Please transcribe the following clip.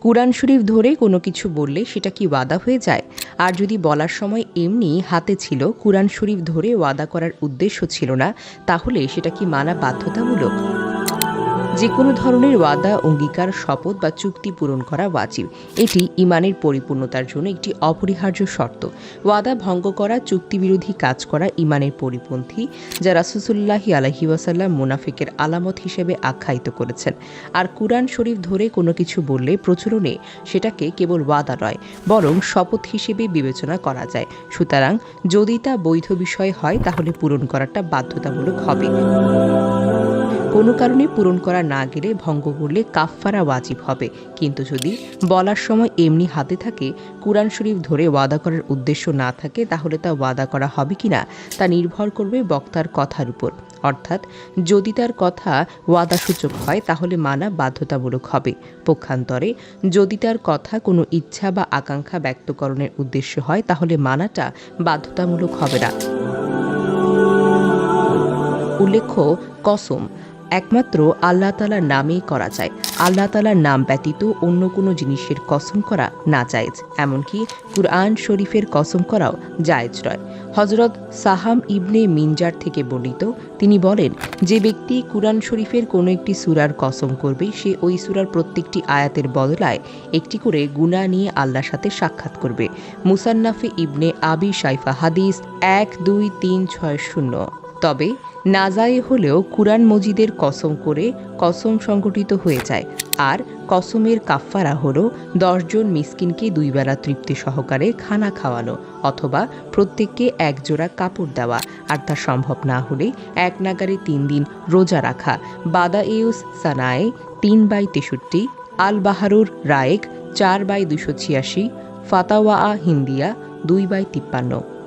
কুরআন শরীফ ধরে কোনো কিছু বললে সেটা কি ওয়াদা হয়ে যায়? আর যদি বলার সময় এমনি হাতে ছিল, কুরআন শরীফ ধরে ওয়াদা করার উদ্দেশ্য ছিল না, তাহলে সেটা কি মানা বাধ্যতামূলক? যে কোনো ধরনের ওয়াদা, অঙ্গীকার, শপথ বা চুক্তি পূরণ করা ওয়াজিব। এটি ঈমানের পরিপূর্ণতার জন্য একটি অপরিহার্য শর্ত। ওয়াদা ভঙ্গ করা, চুক্তিবিরোধী কাজ করা ঈমানের পরিপন্থী, যা রাসূলুল্লাহি আলাইহি ওয়াসাল্লাম মুনাফিকের আলামত হিসেবে আখ্যায়িত করেছেন। আর কুরআন শরীফ ধরে কোনো কিছু বললে প্রচলনে সেটাকে কেবল ওয়াদা নয়, বরং শপথ হিসেবে বিবেচনা করা যায়। সুতরাং যদি তা বৈধ বিষয় হয়, তাহলে পূরণ করাটা বাধ্যতামূলক হবে। কোনো কারণে পূরণ করা না গেলে ভঙ্গ করলে কাফফারা ওয়াজিব হবে। কিন্তু যদি বলার সময় এমনি হাতে থাকে, কুরআন শরীফ ধরে ওয়াদা করার উদ্দেশ্য না থাকে, তাহলে তা ওয়াদা করা হবে কিনা তা নির্ভর করবে বক্তার কথার উপর। অর্থাৎ যদি তার কথা ওয়াদাসূচক হয়, তাহলে মানা বাধ্যতামূলক হবে। পক্ষান্তরে যদি তার কথা কোনো ইচ্ছা বা আকাঙ্ক্ষা ব্যক্তকরণের উদ্দেশ্য হয়, তাহলে মানাটা বাধ্যতামূলক হবে না। উল্লেখ্য, কসম একমাত্র আল্লাহ তাআলার নামেই করা যায়। আল্লাহ তাআলার নাম ব্যতীত অন্য কোনো জিনিসের কসম করা নাজায়েজ। এমনকি কুরআন শরীফের কসম করাও জায়েজ নয়। হযরত সাহাম ইবনে মিনজার থেকে বর্ণিত, তিনি বলেন, যে ব্যক্তি কুরআন শরীফের কোনো একটি সূরার কসম করবে, সে ওই সূরার প্রত্যেকটি আয়াতের বদলায় একটি করে গুনাহ নিয়ে আল্লাহর সাথে সাক্ষাৎ করবে। মুসান্নাফে ইবনে আবি শাইফা হাদিস ১২৩৬০। তবে নাজায়ে হলেও কুরআন মজিদের কসম করে কসম সংগঠিত হয়ে যায়। আর কসমের কাফফারা হলো ১০ জন মিসকিনকে ২ বেলা তৃপ্তি সহকারে খানা খাওয়ানো, অথবা প্রত্যেককে এক জোড়া কাপড় দেওয়া। আর তা সম্ভব না হলে এক নাগারে ৩ দিন রোজা রাখা। বাদাইউস সানায়ে ৩/৬৩, আল বাহারুর রায়েক ৪/২৮৬, ফাতাওয়া হিন্দিয়া ২/৫৩।